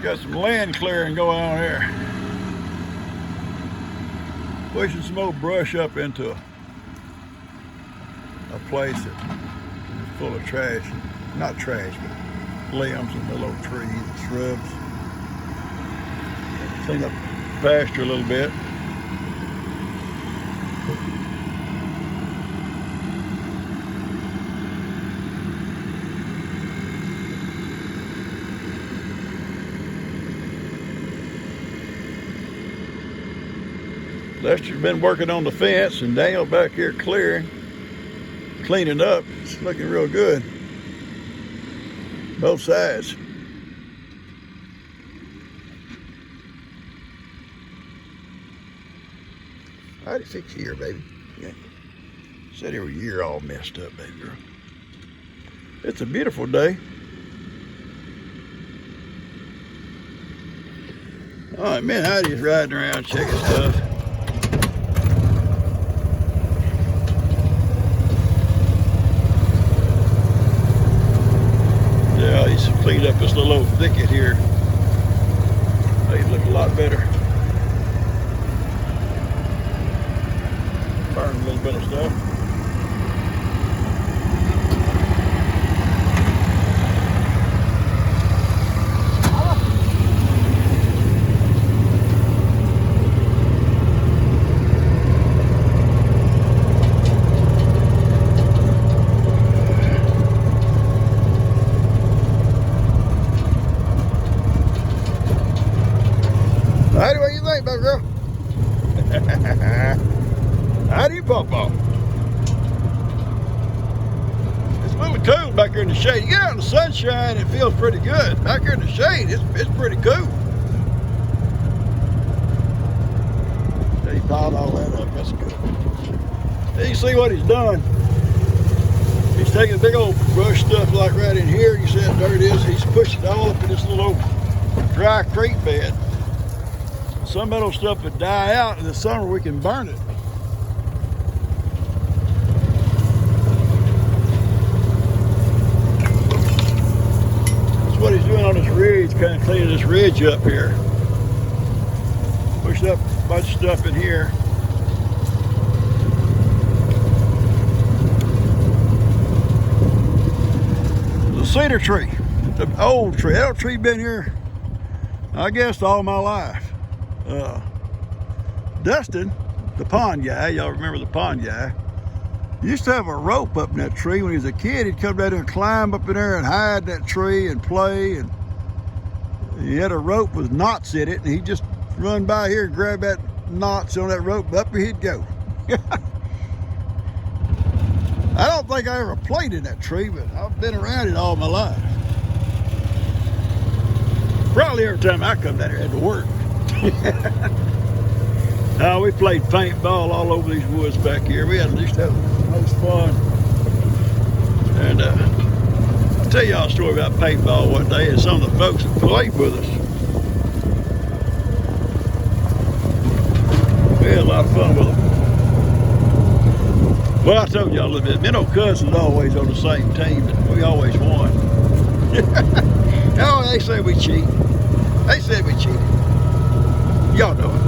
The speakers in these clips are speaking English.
Got some land clearing going on here. Pushing some old brush up into a place that's full of trash. Not trash, but limbs and little old trees and shrubs. Clean up the pasture a little bit. Lester's been working on the fence, and Daniel back here cleaning up. It's looking real good. Both sides. How'd it fix here, baby? Yeah. Said every year all messed up, baby girl. It's a beautiful day. All right, man, Heidi's riding around checking stuff. Yeah, he's cleaned up this little old thicket here. Made it look a lot better. Burned a little bit of stuff. Heidi, what do you think, baby girl? How do you pop off? It's a little cool back here in the shade. You get out in the sunshine, it feels pretty good. Back here in the shade, it's pretty cool. He piled all that up. That's good. You see what he's done? He's taking big old brush stuff like right in here. You see how dirty it is? He's pushed it all up in this little old dry creek bed. Some of those stuff would die out in the summer. We can burn it. That's what he's doing on this ridge, kind of cleaning this ridge up here. Pushed up a bunch of stuff in here. The cedar tree, the old tree. That old tree been here, I guess, all my life. Dustin, the pond guy, y'all remember the pond guy, used to have a rope up in that tree. When he was a kid, he'd come down there and climb up in there and hide in that tree and play. And he had a rope with knots in it, and he'd just run by here and grab that knots on that rope, up he'd go. I don't think I ever played in that tree, but I've been around it all my life. Probably every time I come down here, I had to work. We played paintball all over these woods back here. We had used to have the most fun. And I'll tell y'all a story about paintball one day, and some of the folks that played with us. We had a lot of fun with them. Well, I told y'all a little bit. Me and old cousins always on the same team, and we always won. Oh, they say we cheat. They said we cheated. Y'all know it.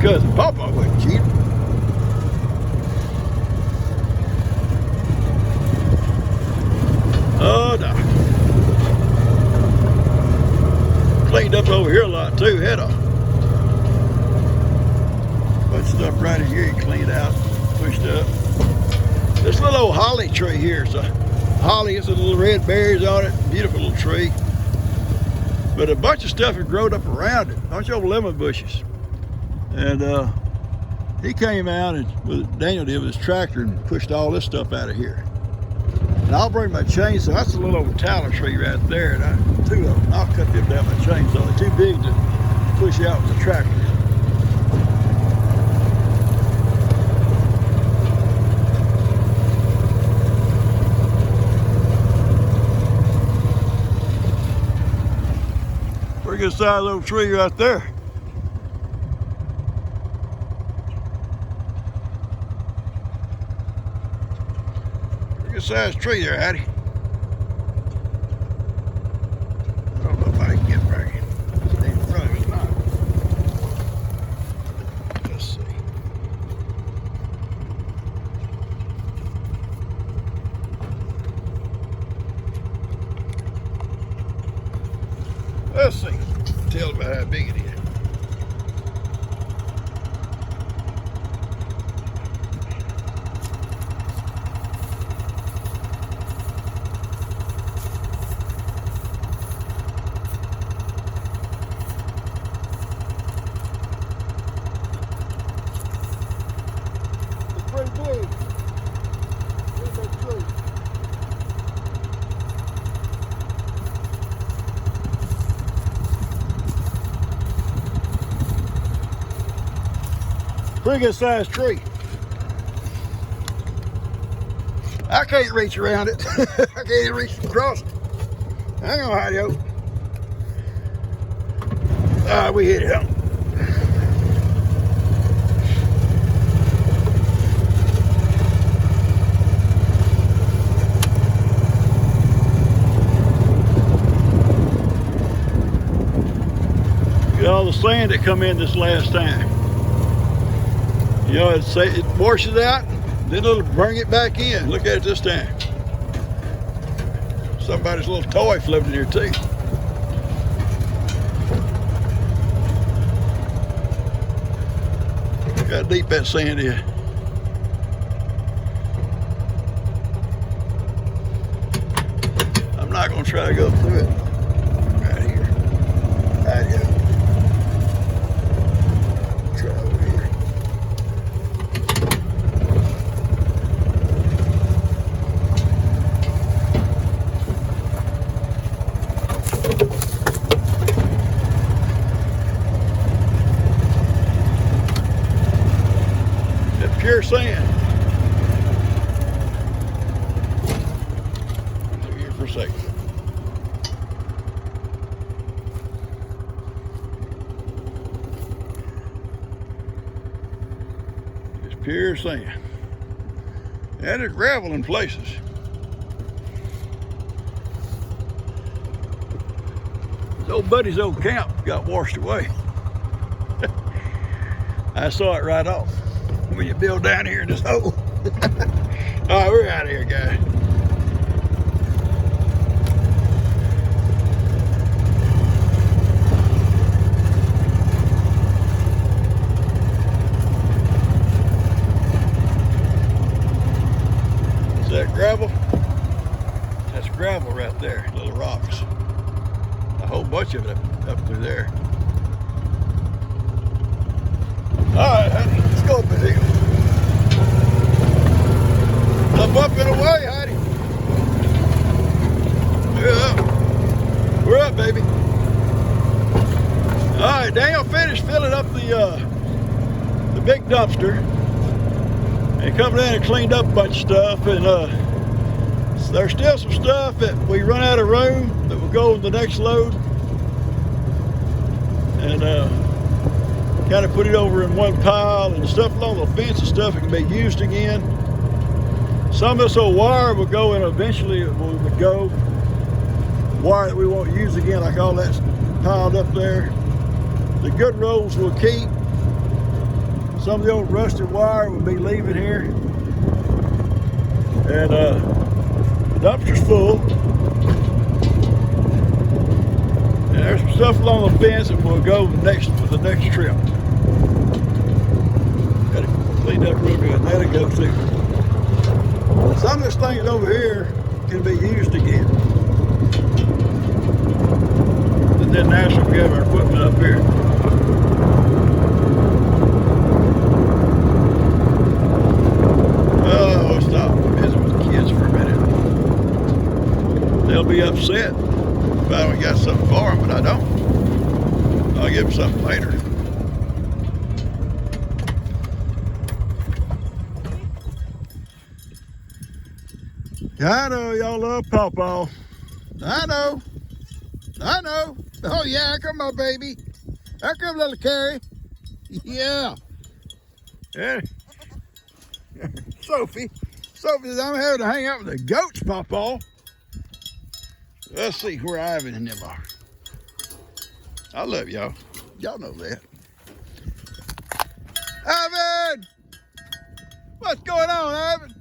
Cousin Papa wasn't cheating. Oh no. Cleaned up over here a lot too, had a bunch of stuff right in here he cleaned out, pushed up. This little old holly tree here is a holly, it's a little red berries on it, beautiful little tree. But a bunch of stuff had grown up around it, a bunch of old lemon bushes. And he came out and Daniel did with his tractor and pushed all this stuff out of here. And I'll bring my chainsaw. That's a little old tallow tree right there, and two of them. I'll cut them down with my chainsaw. They're too big to push out with the tractor. Pretty good sized little tree right there. Pretty good sized tree there, Hattie. I don't know if I can get Let's see. Tell about how big it is. It's pretty big. Look at that tree. Pretty good sized tree. I can't reach around it. I can't even reach across it. Hang on, Heidi-O. All right, we hit it up. Look at all the sand that come in this last time. You know, it washes out, then it'll bring it back in. Look at it this time. Somebody's little toy floating in here too. Look how deep that sand is. I'm not gonna try to go through it. Right here. Right here. Try over here. Pure sand. Look here for a second. It's pure sand. And it's gravel in places. His old buddy's old camp got washed away. I saw it right off. When you build down here in this hole. All right, we're out of here, guys. Is that gravel? That's gravel right there, little rocks. A whole bunch of it up through there. All right, honey, let's go up in here. Up and away, Heidi. We're up, baby. All right, Daniel finished filling up the big dumpster and come down and cleaned up a bunch of stuff. And there's still some stuff that we run out of room that will go on the next load. And kind of put it over in one pile, and stuff along the fence and stuff that can be used again. Some of this old wire will go in eventually. It would go wire that we won't use again, like all that's piled up there. The good rolls will keep. Some of the old rusted wire will be leaving here. And the dumpster's full. And there's some stuff along the fence that will go with the next trip. Got to clean up real good. That'll go too. Some of this things over here can be used again. And then naturally we have our equipment up here. Oh, stop visiting with the kids for a minute. They'll be upset if I don't got something for them, but I don't. I'll give them something later. I know y'all love Pawpaw. I know. Oh yeah, here come my baby. Here come little Carrie. Yeah. Yeah. Sophie says I'm having to hang out with the goats, Pawpaw. Let's see where Ivan and them are. I love y'all. Y'all know that. Ivan! What's going on, Ivan?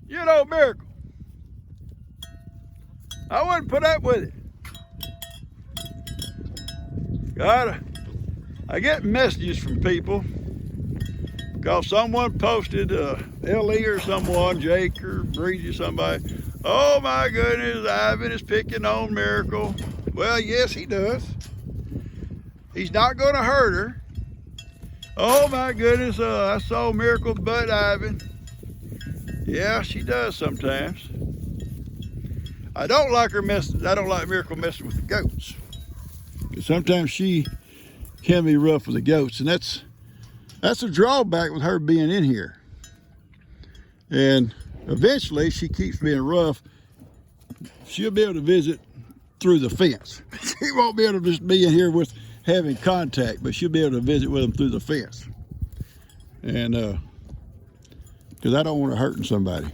You know, miracle. I wouldn't put up with it. I get messages from people because someone posted, LE or someone, Jake or Breezy, somebody, oh my goodness, Ivan is picking on Miracle. Well, yes, he does. He's not going to hurt her. Oh my goodness, I saw Miracle's butt, Ivan. Yeah, she does sometimes. I don't like Miracle messing with the goats. Sometimes she can be rough with the goats, and that's a drawback with her being in here. And eventually she keeps being rough. She'll be able to visit through the fence. She won't be able to just be in here with having contact, but she'll be able to visit with them through the fence. And because I don't want her hurting somebody.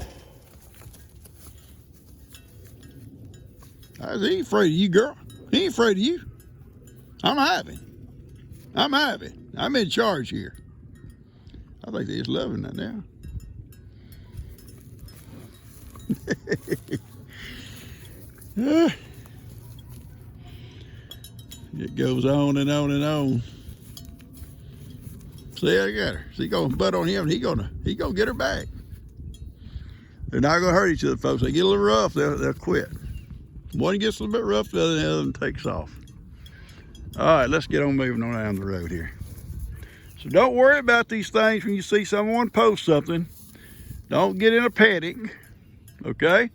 He ain't afraid of you, girl. He ain't afraid of you. I'm Ivan. I'm in charge here. I think they're just loving that now. It goes on and on and on. See, I got her. She gonna butt on him, and he gonna get her back. They're not gonna hurt each other, folks. They get a little rough, they'll quit. One gets a little bit rough, the other one takes off. All right, let's get on moving on down the road here. So don't worry about these things when you see someone post something. Don't get in a panic, okay?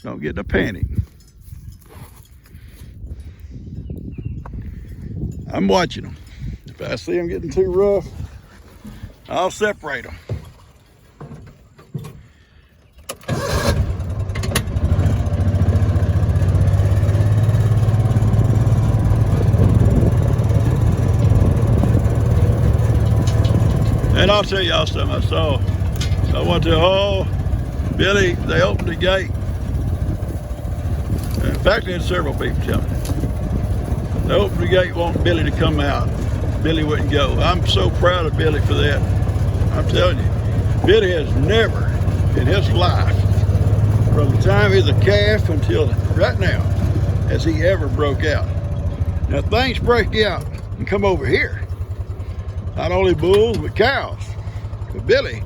Don't get in a panic. I'm watching them. If I see them getting too rough, I'll separate them. And I'll tell y'all something I saw. I went to, Billy, they opened the gate. In fact, they had several people tell me. They opened the gate wanting Billy to come out. Billy wouldn't go. I'm so proud of Billy for that. I'm telling you, Billy has never in his life, from the time he's a calf until right now, has he ever broke out. Now things break out and come over here. Not only bulls, but cows. But Billy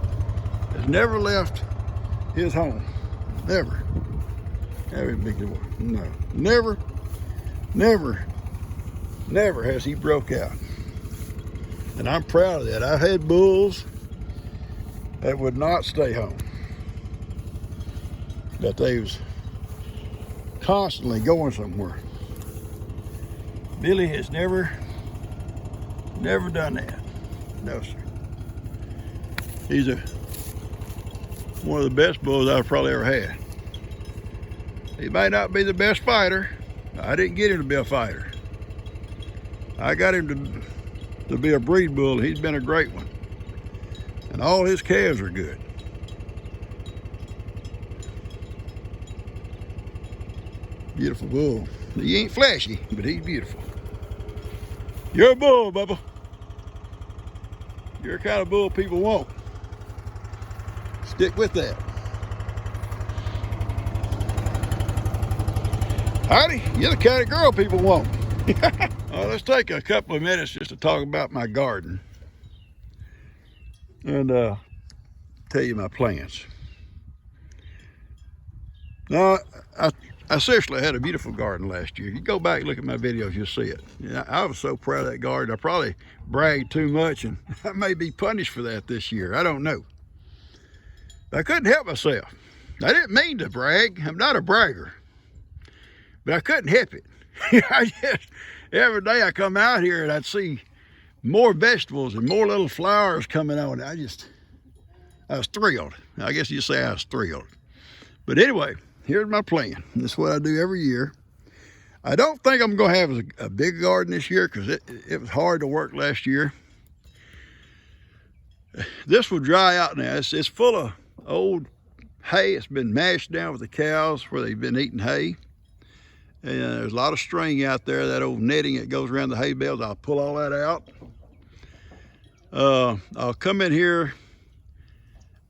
has never left his home. Never. Every big door. No. Never has he broke out. And I'm proud of that. I've had bulls that would not stay home. That they was constantly going somewhere. Billy has never done that. No, sir. He's one of the best bulls I've probably ever had. He may not be the best fighter. I didn't get him to be a fighter. I got him to be a breed bull. He's been a great one. And all his calves are good. Beautiful bull. He ain't flashy, but he's beautiful. You're a bull, Bubba. You're the kind of bull people want. Stick with that. Howdy, you're the kind of girl people want. Well, let's take a couple of minutes just to talk about my garden. And tell you my plans. Now, I seriously had a beautiful garden last year. You go back and look at my videos, you'll see it. I was so proud of that garden. I probably bragged too much, and I may be punished for that this year. I don't know. But I couldn't help myself. I didn't mean to brag. I'm not a bragger. But I couldn't help it. Every day I come out here and I'd see more vegetables and more little flowers coming on. I was thrilled. I guess you'd say I was thrilled. But anyway, here's my plan. This is what I do every year. I don't think I'm going to have a big garden this year because it was hard to work last year. This will dry out now. It's full of old hay. It's been mashed down with the cows where they've been eating hay. And there's a lot of string out there, that old netting that goes around the hay bales. I'll pull all that out. I'll come in here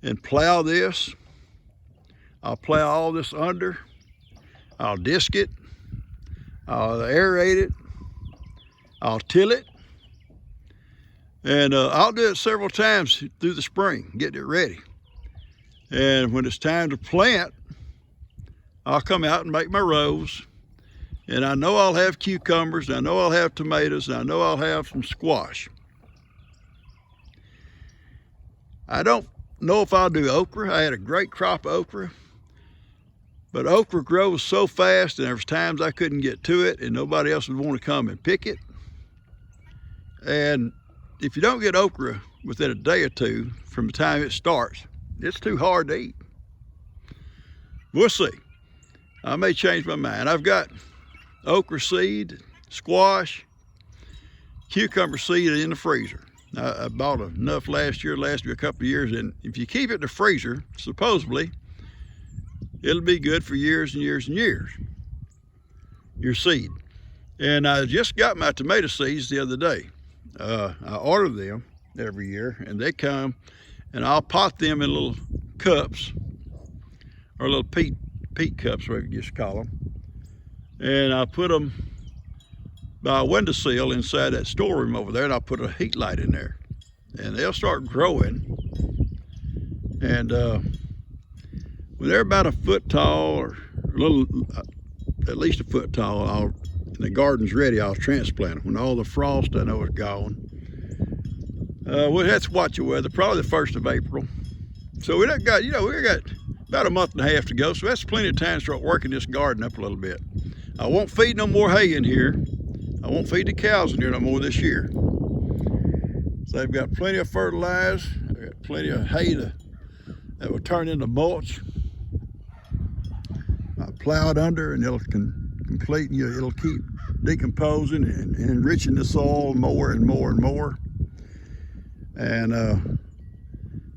and plow this. I'll plow all this under. I'll disc it. I'll aerate it. I'll till it, and I'll do it several times through the spring, getting it ready. And when it's time to plant, I'll come out and make my rows. And I know I'll have cucumbers, and I know I'll have tomatoes, and I know I'll have some squash. I don't know if I'll do okra. I had a great crop of okra, but okra grows so fast, and there was times I couldn't get to it, and nobody else would want to come and pick it. And if you don't get okra within a day or two from the time it starts, it's too hard to eat. We'll see. I may change my mind. I've got okra seed, squash, cucumber seed in the freezer. I bought enough last year, last me a couple of years, and if you keep it in the freezer, supposedly, it'll be good for years and years and years, your seed. And I just got my tomato seeds the other day. I order them every year, and they come, and I'll pot them in little cups, or little peat cups, whatever you just call them. And I put them by a windowsill inside that storeroom over there, and I'll put a heat light in there. And they'll start growing. And when they're about a foot tall, or a little, at least a foot tall, and the garden's ready, I'll transplant them. When all the frost I know is gone. We'll have to watch the weather, probably the 1st of April. So we got, we got about a month and a half to go, so that's plenty of time to start working this garden up a little bit. I won't feed no more hay in here. I won't feed the cows in here no more this year. So they've got plenty of fertilizer. I've got plenty of hay that will turn into mulch. I plow it under, and it'll complete. It'll keep decomposing and enriching the soil more and more and more. And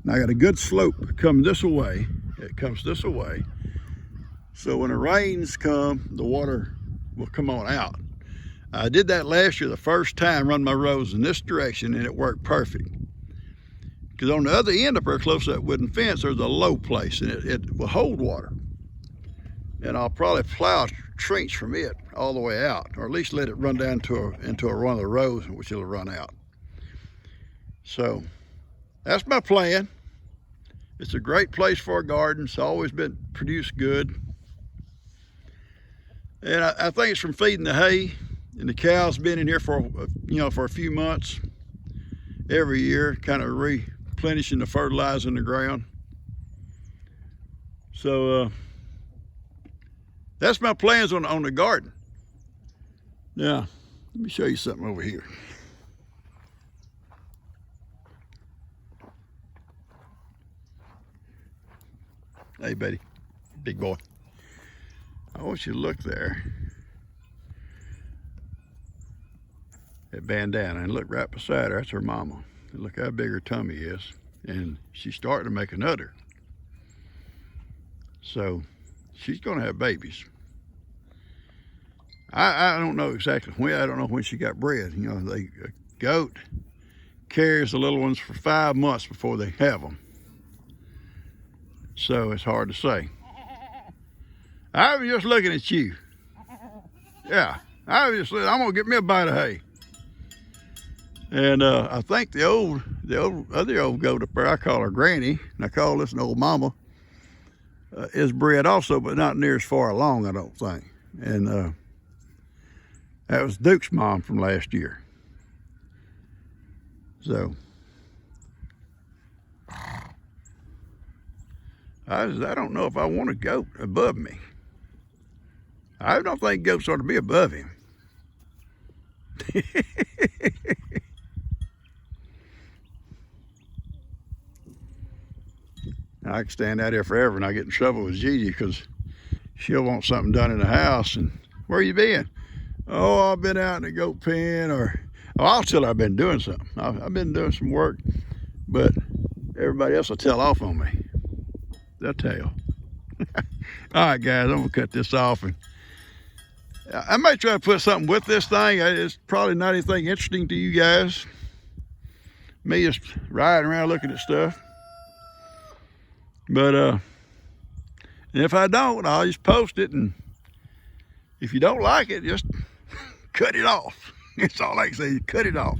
I got a good slope coming this way. It comes this way. So when the rains come, the water will come on out. I did that last year the first time, run my rows in this direction, and it worked perfect. Because on the other end up there, close to that wooden fence, there's a low place, and it will hold water. And I'll probably plow a trench from it all the way out, or at least let it run down into a run of the rows, which it'll run out. So that's my plan. It's a great place for a garden. It's always been produced good. And I think it's from feeding the hay, and the cows been in here for a few months every year, kind of replenishing the fertilizer in the ground. So that's my plans on the garden. Now, let me show you something over here. Hey, buddy, big boy. I want you to look there at Bandana, and look right beside her. That's her mama. And look how big her tummy is, and she's starting to make another. So she's going to have babies. I don't know exactly when. I don't know when she got bred. A goat carries the little ones for 5 months before they have them. So it's hard to say. I was just looking at you. Yeah, I'm gonna get me a bite of hay. And I think the other old goat up there, I call her Granny, and I call this an old mama, is bred also, but not near as far along, I don't think. And that was Duke's mom from last year. So I don't know if I want a goat above me. I don't think goats ought to be above him. I can stand out here forever and I get in trouble with Gigi because she'll want something done in the house. And where you been? Oh, I've been out in the goat pen, or I'll tell her I've been doing something. I've been doing some work, but everybody else will tell off on me. They'll tell. All right, guys, I'm gonna cut this off, and I might try to put something with this thing. It's probably not anything interesting to you guys. Me just riding around looking at stuff. But and if I don't, I'll just post it, and if you don't like it, just cut it off. That's all I can say. You cut it off.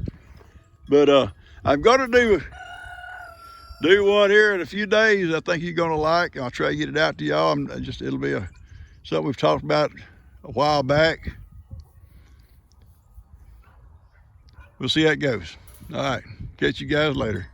But I'm gonna do one here in a few days. I think you're gonna like. I'll try to get it out to y'all. It'll be something we've talked about a while back. We'll see how it goes. All right, catch you guys later.